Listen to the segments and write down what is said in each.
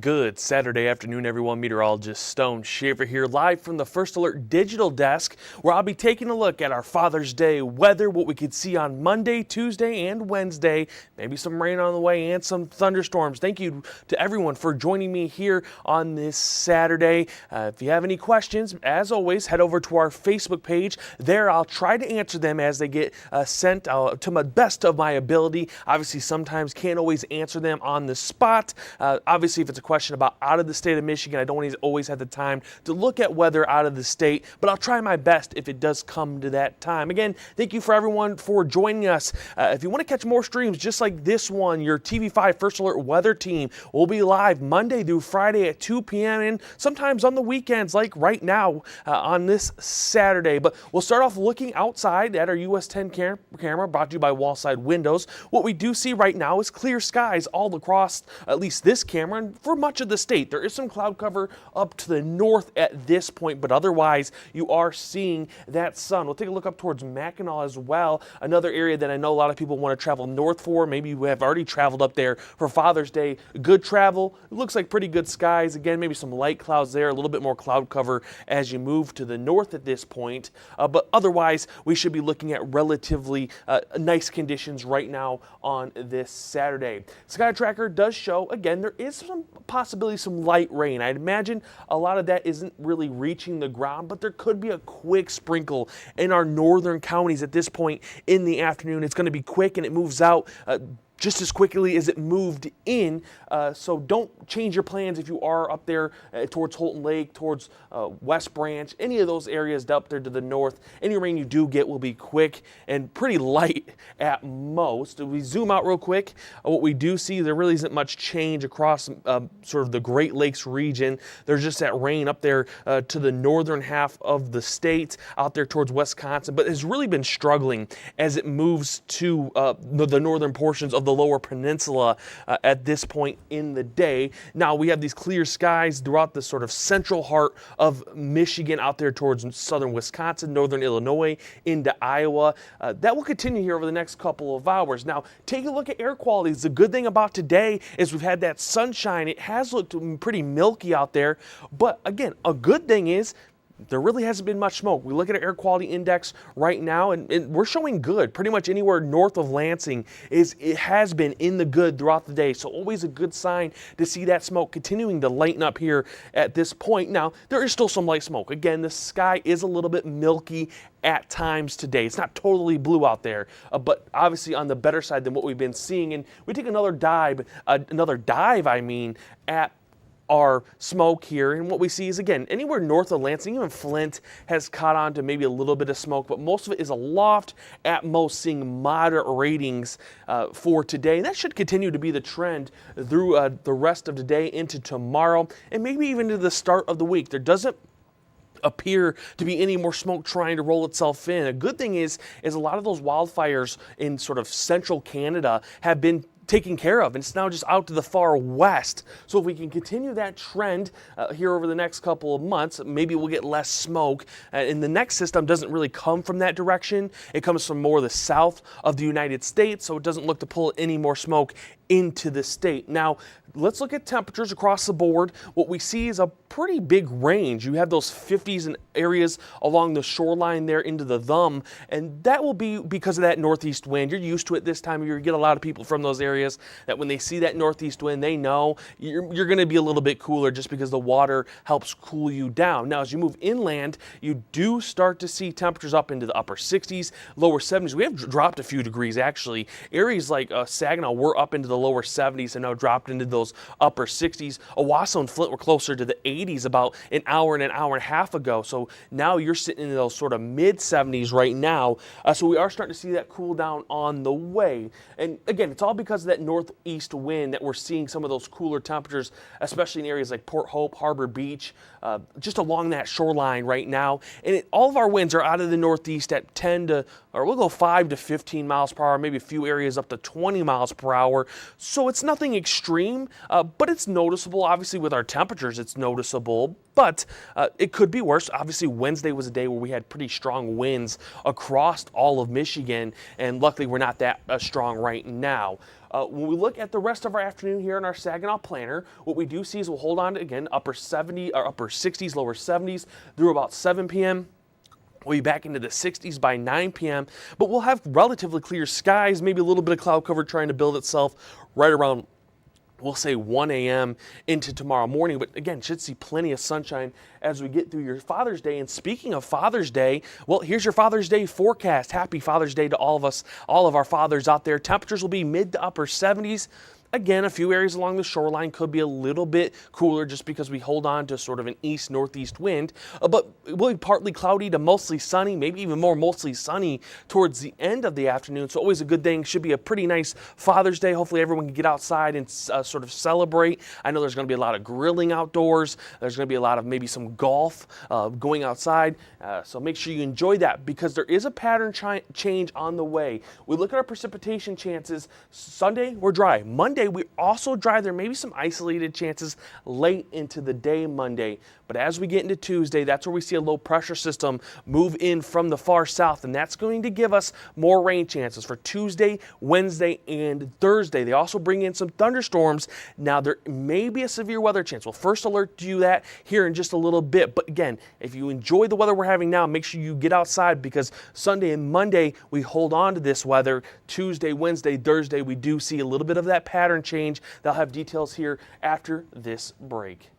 Good Saturday afternoon, everyone. Meteorologist Stone Shaver here, live from the First Alert digital desk, where I'll be taking a look at our Father's Day weather, what we could see on Monday, Tuesday, and Wednesday. Maybe some rain on the way and some thunderstorms. Thank you to everyone for joining me here on this Saturday. If you have any questions, as always, head over to our Facebook page. There, I'll try to answer them as they get sent to the best of my ability. Obviously, sometimes can't always answer them on the spot. Obviously, if it's a question about out of the state of Michigan, I don't always have the time to look at weather out of the state, but I'll try my best if it does come to that time. Again, thank you for everyone for joining us. If you want to catch more streams just like this one, your TV5 First Alert weather team will be live Monday through Friday at 2 p.m. and sometimes on the weekends like right now on this Saturday. But we'll start off looking outside at our US 10 camera brought to you by Wallside Windows. What we do see right now is clear skies all across at least this camera and for much of the state. There is some cloud cover up to the north at this point, but otherwise you are seeing that sun. We'll take a look up towards Mackinac as well, another area that I know a lot of people want to travel north for. Maybe you have already traveled up there for Father's Day. Good travel. It looks like pretty good skies. Again, maybe some light clouds there, a little bit more cloud cover as you move to the north at this point. But otherwise, we should be looking at relatively nice conditions right now on this Saturday. Sky Tracker does show, again, there is some possibility some light rain. I'd imagine a lot of that isn't really reaching the ground, but there could be a quick sprinkle in our northern counties at this point in the afternoon. It's going to be quick and it moves out just as quickly as it moved in, so don't change your plans if you are up there towards Holton Lake, towards West Branch, any of those areas up there to the north. Any rain you do get will be quick and pretty light at most. If we zoom out real quick, what we do see, there really isn't much change across sort of the Great Lakes region. There's just that rain up there to the northern half of the state, out there towards Wisconsin, but has really been struggling as it moves to the northern portions of the lower peninsula at this point in the day. Now we have these clear skies throughout the sort of central heart of Michigan, out there towards southern Wisconsin, northern Illinois, into Iowa. That will continue here over the next couple of hours. Now, take a look at air quality. The good thing about today is we've had that sunshine. It has looked pretty milky out there, but again, a good thing is there really hasn't been much smoke. We look at our air quality index right now, and we're showing good. Pretty much anywhere north of Lansing it has been in the good throughout the day. So always a good sign to see that smoke continuing to lighten up here at this point. Now, there is still some light smoke. Again, the sky is a little bit milky at times today. It's not totally blue out there, but obviously on the better side than what we've been seeing. And we take another dive at our smoke here, and what we see is, again, anywhere north of Lansing, even Flint has caught on to maybe a little bit of smoke, but most of it is aloft at most, seeing moderate ratings for today. And that should continue to be the trend through the rest of today into tomorrow, and maybe even to the start of the week. There doesn't appear to be any more smoke trying to roll itself in. A good thing is a lot of those wildfires in sort of central Canada have been taken care of, and it's now just out to the far west. So if we can continue that trend here over the next couple of months, maybe we'll get less smoke. And the next system doesn't really come from that direction. It comes from more the south of the United States, so it doesn't look to pull any more smoke into the state. Now, let's look at temperatures across the board. What we see is a pretty big range. You have those 50s in areas along the shoreline there into the thumb, and that will be because of that northeast wind. You're used to it this time of year. You get a lot of people from those areas that when they see that northeast wind, they know you're going to be a little bit cooler just because the water helps cool you down. Now, as you move inland, you do start to see temperatures up into the upper 60s, lower 70s. We have dropped a few degrees, actually. Areas like Saginaw were up into the lower 70s and now dropped into those upper 60s. Owasso and Flint were closer to the 80s about an hour and a half ago. So now you're sitting in those sort of mid 70s right now. So we are starting to see that cool down on the way. And again, it's all because of that northeast wind that we're seeing some of those cooler temperatures, especially in areas like Port Hope, Harbor Beach, just along that shoreline right now. And all of our winds are out of the northeast at we'll go 5 to 15 miles per hour, maybe a few areas up to 20 miles per hour. So it's nothing extreme, but it's noticeable. Obviously with our temperatures, it's noticeable. noticeable, but it could be worse. Obviously, Wednesday was a day where we had pretty strong winds across all of Michigan, and luckily we're not that strong right now. When we look at the rest of our afternoon here in our Saginaw planner, what we do see is we'll hold on to, again, upper 60s, lower 70s through about 7 p.m. We'll be back into the 60s by 9 p.m., but we'll have relatively clear skies, maybe a little bit of cloud cover trying to build itself right around, we'll say 1 a.m. into tomorrow morning. But again, should see plenty of sunshine as we get through your Father's Day. And speaking of Father's Day, well, here's your Father's Day forecast. Happy Father's Day to all of us, all of our fathers out there. Temperatures will be mid to upper 70s. Again, a few areas along the shoreline could be a little bit cooler just because we hold on to sort of an east-northeast wind, but it will be partly cloudy to mostly sunny, maybe even more mostly sunny towards the end of the afternoon. So always a good thing. Should be a pretty nice Father's Day. Hopefully everyone can get outside and sort of celebrate. I know there's going to be a lot of grilling outdoors. There's going to be a lot of maybe some golf going outside. So make sure you enjoy that because there is a pattern change on the way. We look at our precipitation chances. Sunday, we're dry. Monday, we also dry. There may be some isolated chances late into the day Monday. But as we get into Tuesday, that's where we see a low pressure system move in from the far south, and that's going to give us more rain chances for Tuesday, Wednesday, and Thursday. They also bring in some thunderstorms. Now, there may be a severe weather chance. We'll first alert you that here in just a little bit. But again, if you enjoy the weather we're having now, make sure you get outside because Sunday and Monday, we hold on to this weather. Tuesday, Wednesday, Thursday, we do see a little bit of that pattern change. They'll have details here after this break.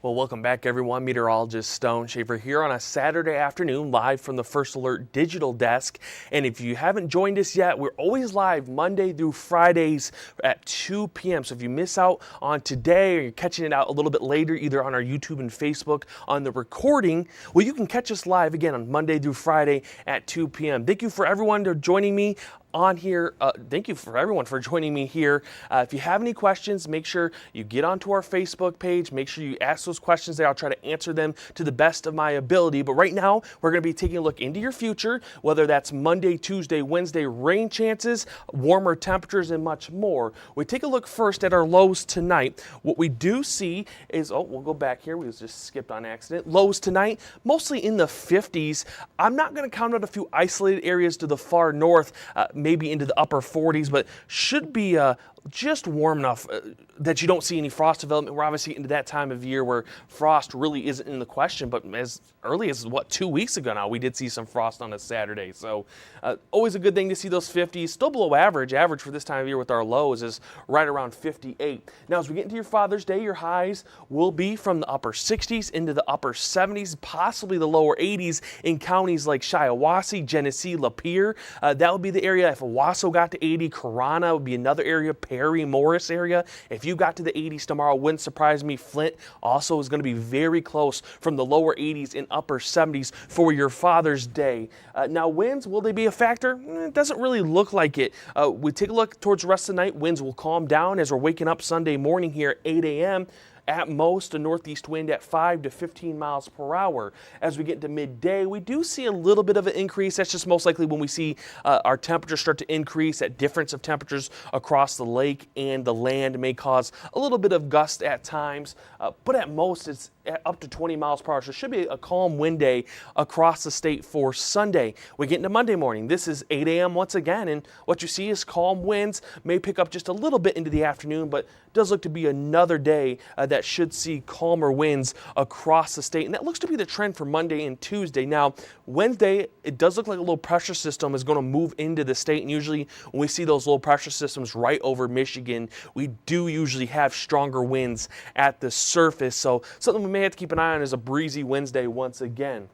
Well, welcome back, everyone. Meteorologist Stone Schaefer here on a Saturday afternoon, live from the First Alert Digital Desk. And if you haven't joined us yet, we're always live Monday through Fridays at 2 p.m. So if you miss out on today or you're catching it out a little bit later, either on our YouTube and Facebook on the recording, well, you can catch us live again on Monday through Friday at 2 p.m. Thank you for everyone for joining me on here. Thank you for everyone for joining me here. If you have any questions, make sure you get onto our Facebook page. Make sure you ask those questions there. I'll try to answer them to the best of my ability. But right now, we're going to be taking a look into your future, whether that's Monday, Tuesday, Wednesday, rain chances, warmer temperatures, and much more. We take a look first at our lows tonight. What we do see is, we'll go back here. We just skipped on accident. Lows tonight, mostly in the 50s. I'm not going to count out a few isolated areas to the far north, maybe into the upper 40s, but should be just warm enough that you don't see any frost development. We're obviously into that time of year where frost really isn't in the question, but as early as, 2 weeks ago now, we did see some frost on a Saturday. So always a good thing to see those 50s, still below average. Average for this time of year with our lows is right around 58. Now, as we get into your Father's Day, your highs will be from the upper 60s into the upper 70s, possibly the lower 80s in counties like Shiawassee, Genesee, Lapeer. That would be the area. If Owasso got to 80, Corona would be another area, Perry, Morris area. If you got to the 80s tomorrow, wouldn't surprise me. Flint also is going to be very close from the lower 80s and upper 70s for your Father's Day. Now, winds, will they be a factor? It doesn't really look like it. We take a look towards the rest of the night. Winds will calm down as we're waking up Sunday morning here at 8 a.m. At most, a northeast wind at 5 to 15 miles per hour. As we get to midday, we do see a little bit of an increase. That's just most likely when we see our temperatures start to increase. That difference of temperatures across the lake and the land may cause a little bit of gust at times. But at most, it's up to 20 miles per hour. So it should be a calm wind day across the state for Sunday. We get into Monday morning. This is 8 a.m. once again, and what you see is calm winds. May pick up just a little bit into the afternoon, but does look to be another day that should see calmer winds across the state. And that looks to be the trend for Monday and Tuesday. Now, Wednesday, it does look like a low pressure system is going to move into the state. And usually when we see those low pressure systems right over Michigan, we do usually have stronger winds at the surface. So something we may have to keep an eye on is a breezy Wednesday once again.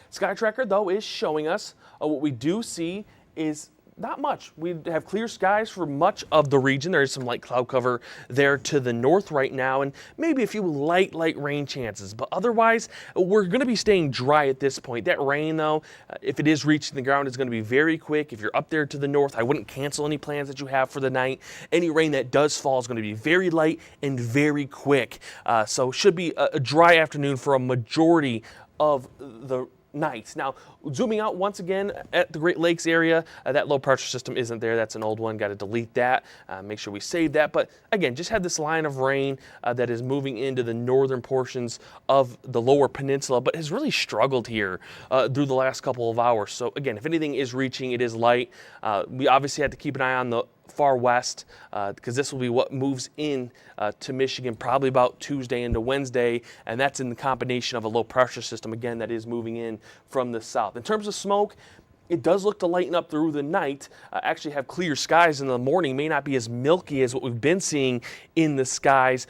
Sky Tracker, though, is showing us what we do see is not much. We have clear skies for much of the region. There is some light cloud cover there to the north right now, and maybe a few light rain chances. But otherwise, we're going to be staying dry at this point. That rain, though, if it is reaching the ground, is going to be very quick. If you're up there to the north, I wouldn't cancel any plans that you have for the night. Any rain that does fall is going to be very light and very quick. So should be a dry afternoon for a majority of the nights. Now, zooming out once again at the Great Lakes area, that low pressure system isn't there. That's an old one. Got to delete that. Make sure we save that. But again, just had this line of rain that is moving into the northern portions of the lower peninsula, but has really struggled here through the last couple of hours. So again, if anything is reaching, it is light. We obviously have to keep an eye on the far west because this will be what moves in to Michigan probably about Tuesday into Wednesday, and that's in the combination of a low pressure system again that is moving in from the south. In terms of smoke, it does look to lighten up through the night, actually have clear skies in the morning, may not be as milky as what we've been seeing in the skies,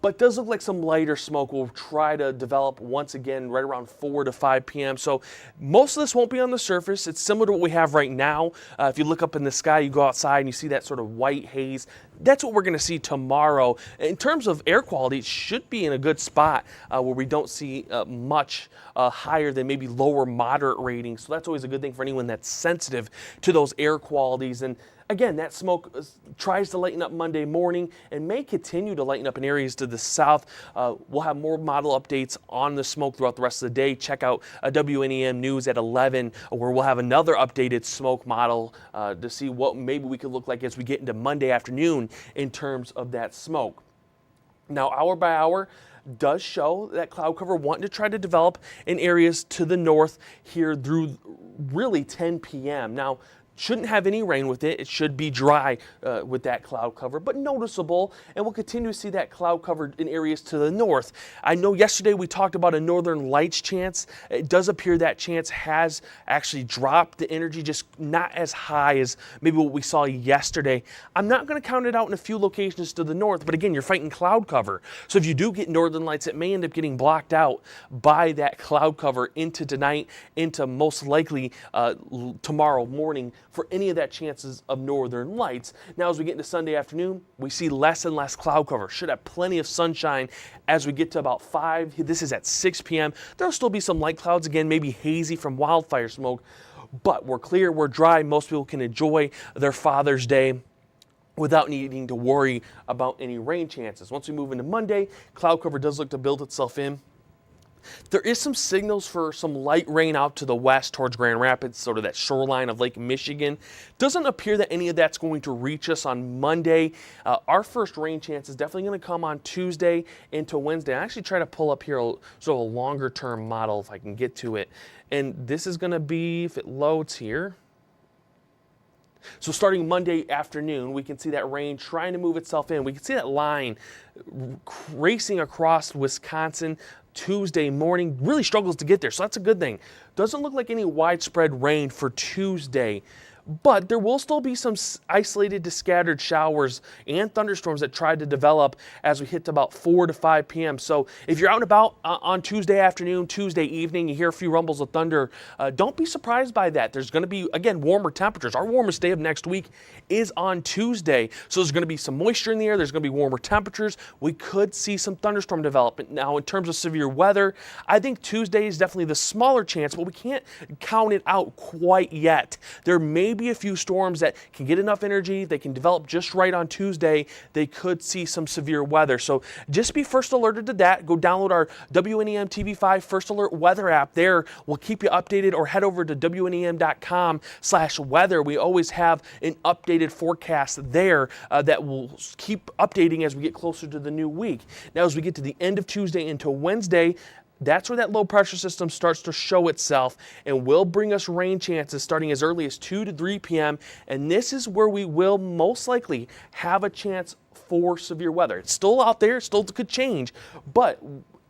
but does look like some lighter smoke will try to develop once again right around 4 to 5 p.m. So most of this won't be on the surface. It's similar to what we have right now. If you look up in the sky, you go outside and you see that sort of white haze. That's what we're going to see tomorrow. In terms of air quality, it should be in a good spot where we don't see much higher than maybe lower moderate ratings. So that's always a good thing for anyone that's sensitive to those air qualities. And again, that smoke tries to lighten up Monday morning and may continue to lighten up in areas to the south. We'll have more model updates on the smoke throughout the rest of the day. Check out WNEM News at 11, where we'll have another updated smoke model to see what maybe we could look like as we get into Monday afternoon in terms of that smoke. Now, hour by hour does show that cloud cover wanting to try to develop in areas to the north here through really 10 p.m. Now, shouldn't have any rain with it. It should be dry with that cloud cover, but noticeable, and we'll continue to see that cloud cover in areas to the north. I know yesterday we talked about a northern lights chance. It does appear that chance has actually dropped the energy, just not as high as maybe what we saw yesterday. I'm not going to count it out in a few locations to the north, but again, you're fighting cloud cover. So if you do get northern lights, it may end up getting blocked out by that cloud cover into tonight, into most likely tomorrow morning for any of that chances of northern lights. Now, as we get into Sunday afternoon, we see less and less cloud cover. Should have plenty of sunshine as we get to about 5. This is at 6 p.m. There'll still be some light clouds again, maybe hazy from wildfire smoke, but we're clear, we're dry. Most people can enjoy their Father's Day without needing to worry about any rain chances. Once we move into Monday, cloud cover does look to build itself in. There is some signals for some light rain out to the west towards Grand Rapids, sort of that shoreline of Lake Michigan. Doesn't appear that any of that's going to reach us on Monday. Our first rain chance is definitely going to come on Tuesday into Wednesday. I actually try to pull up here sort of a longer term model if I can get to it. And this is going to be, if it loads here. So starting Monday afternoon, we can see that rain trying to move itself in. We can see that line racing across Wisconsin. Tuesday morning really struggles to get there, so that's a good thing. Doesn't look like any widespread rain for Tuesday, but there will still be some isolated to scattered showers and thunderstorms that try to develop as we hit to about 4 to 5 p.m. So if you're out and about on Tuesday afternoon, Tuesday evening, you hear a few rumbles of thunder, don't be surprised by that. There's going to be, again, warmer temperatures. Our warmest day of next week is on Tuesday, so there's going to be some moisture in the air. There's going to be warmer temperatures. We could see some thunderstorm development. Now, in terms of severe weather, I think Tuesday is definitely the smaller chance, but we can't count it out quite yet. There may be a few storms that can get enough energy, they can develop just right on Tuesday, they could see some severe weather. So just be first alerted to that. Go download our WNEM TV5 First Alert Weather app. There, we'll keep you updated, or head over to WNEM.com/weather. We always have an updated forecast there that will keep updating as we get closer to the new week. Now, as we get to the end of Tuesday into Wednesday, that's where that low pressure system starts to show itself and will bring us rain chances starting as early as 2 to 3 p.m. And this is where we will most likely have a chance for severe weather. It's still out there, still could change, but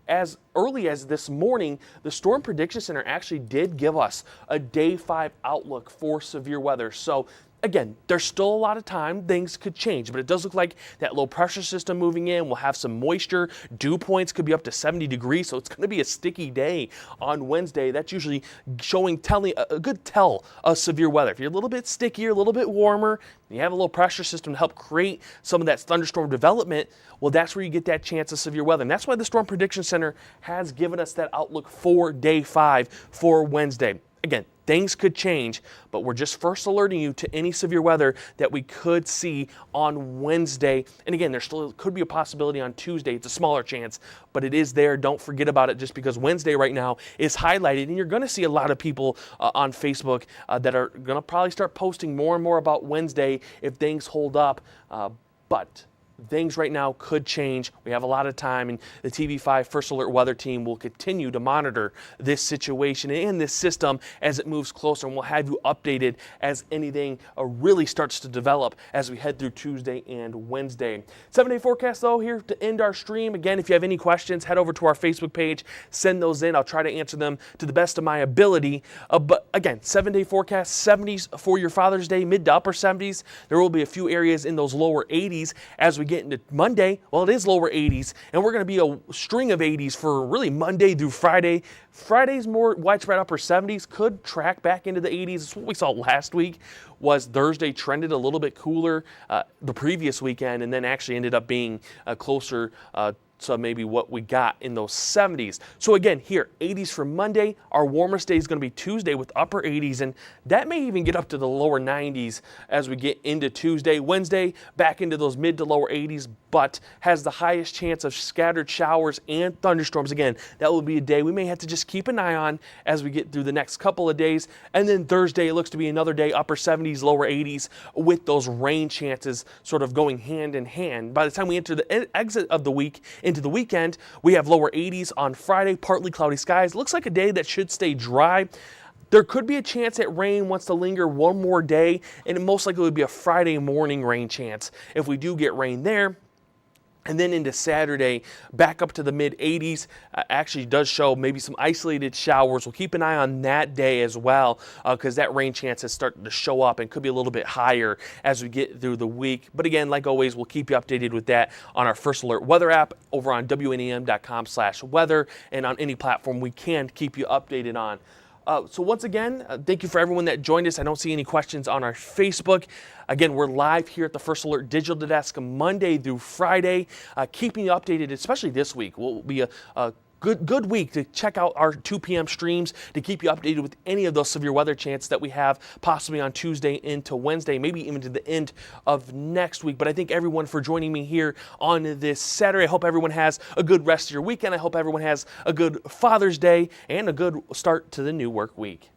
as early as this morning, the Storm Prediction Center actually did give us a day 5 outlook for severe weather. So again, there's still a lot of time. Things could change, but it does look like that low pressure system moving in will have some moisture. Dew points could be up to 70 degrees, so it's going to be a sticky day on Wednesday. That's usually telling a good tell of severe weather. If you're a little bit stickier, a little bit warmer, you have a low pressure system to help create some of that thunderstorm development, well, that's where you get that chance of severe weather. And that's why the Storm Prediction Center has given us that outlook for day 5 for Wednesday. Again, things could change, but we're just first alerting you to any severe weather that we could see on Wednesday. And again, there still could be a possibility on Tuesday. It's a smaller chance, but it is there. Don't forget about it, just because Wednesday right now is highlighted, and you're going to see a lot of people on Facebook that are going to probably start posting more and more about Wednesday if things hold up. But things right now could change. We have a lot of time, and the TV5 First Alert Weather Team will continue to monitor this situation and this system as it moves closer, and we'll have you updated as anything really starts to develop as we head through Tuesday and Wednesday. 7-day forecast, though, here to end our stream. Again, if you have any questions, head over to our Facebook page, send those in. I'll try to answer them to the best of my ability. But again, 7-day forecast, 70s for your Father's Day, mid to upper 70s. There will be a few areas in those lower 80s as we get into Monday. Well, it is lower 80s, and we're going to be a string of 80s for really Monday through Friday. Friday's more widespread upper 70s, could track back into the 80s. It's what we saw last week. Was Thursday trended a little bit cooler the previous weekend, and then actually ended up being closer to maybe what we got in those 70s. So again, here, 80s for Monday. Our warmest day is going to be Tuesday with upper 80s, and that may even get up to the lower 90s as we get into Tuesday. Wednesday, back into those mid to lower 80s, but has the highest chance of scattered showers and thunderstorms. Again, that will be a day we may have to just keep an eye on as we get through the next couple of days. And then Thursday, it looks to be another day, upper 70s, lower 80s, with those rain chances sort of going hand in hand. By the time we enter the exit of the week into the weekend, we have lower 80s on Friday, partly cloudy skies. Looks like a day that should stay dry. There could be a chance that rain wants to linger one more day, and it most likely would be a Friday morning rain chance if we do get rain there. And then into Saturday, back up to the mid-80s, actually does show maybe some isolated showers. We'll keep an eye on that day as well, because that rain chance is starting to show up and could be a little bit higher as we get through the week. But again, like always, we'll keep you updated with that on our First Alert Weather app over on WNEM.com/weather, and on any platform we can keep you updated on. So once again, thank you for everyone that joined us. I don't see any questions on our Facebook. Again, we're live here at the First Alert Digital Desk Monday through Friday, keeping you updated, especially this week. Will be a good week to check out our 2 p.m. streams to keep you updated with any of those severe weather chances that we have possibly on Tuesday into Wednesday, maybe even to the end of next week. But I thank everyone for joining me here on this Saturday. I hope everyone has a good rest of your weekend. I hope everyone has a good Father's Day and a good start to the new work week.